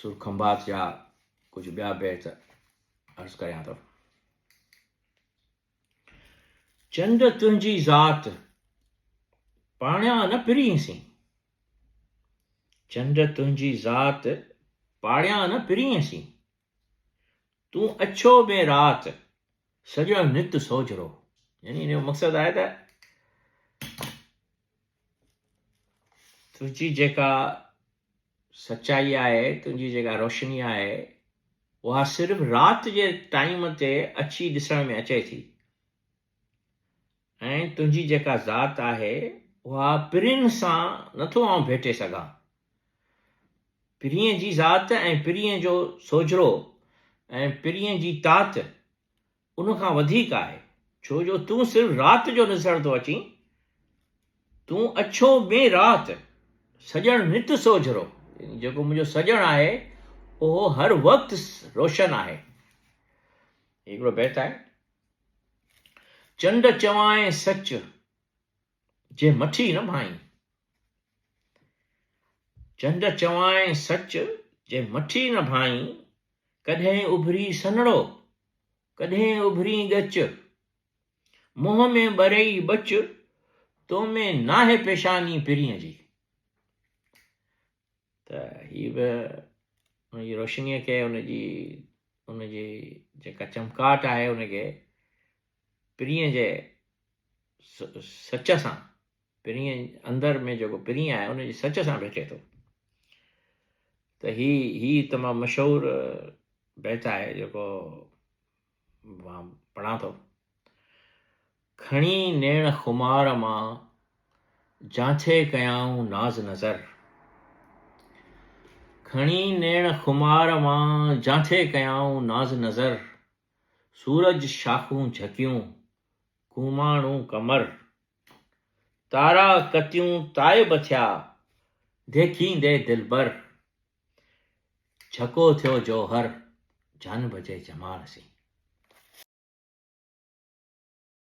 सुरखंबात जा कुछ ॿिया बैत अर्ज़ करियां थो। चंड तुंहिंजी ज़ात पाणिया न पिरींसी, चंड तुंहिंजी ज़ात पाणिया न पिरींसी, तूं अछो में रात सॼो नित सोजरो। यानी इन जो मक़सदु आहे त तुंहिंजी जेका सचाई आहे, तुंहिंजी जेका रोशनी आहे, उहा सिर्फ़ु राति जे टाइम ते अछी ॾिसण में अचे थी, ऐं तुंहिंजी जेका ज़ात आहे उहा पिरियुनि सां नथो आउं भेटे सघां। पिरीअ जी ज़ात ऐं पिरीअ जो सोजरो ऐं पिरीअ जी तात उनखां वधीक आहे, छो जो तूं सिर्फ़ु राति जो नज़र थो अची, तूं अछो में राति सॼण नित सोजरो। जेको मुंहिंजो सॼण आहे उहो हर वक़्तु रोशन आहे। हिकिड़ो बैत आहे, चंड चवाएं सच जे मठी न भाई, चंड चवाएं सच जे मठी न भाई, कॾहिं उभरी सनड़ो कॾहिं उभरी ॻच, मुंहं में ॿरई बच तो में नाहे पेशानी पिरीअ जी। त हीअ बि उनजी रोशनीअ खे उनजी जेका चमकाट आहे उनखे पिरीअ जे सच सां, पिरीअ अंदरि में जेको पिरीअ आहे उनजी सच सां भेटे थो। त ही तमामु मशहूरु बैत आहे जेको मां पढ़ां थो। खणी नेण खुमार मां जांचे कयाऊं नाज़ नज़र, खणी नेण खुमार मां जांचे कयाऊं नाज़ नज़र, सूरज शाखूं झकियूं कूमाणूं कमर, तारा कतियूं ताइब थिया देखींदे दिलबर, झको थियो जोहर जान बजे जमाल सी।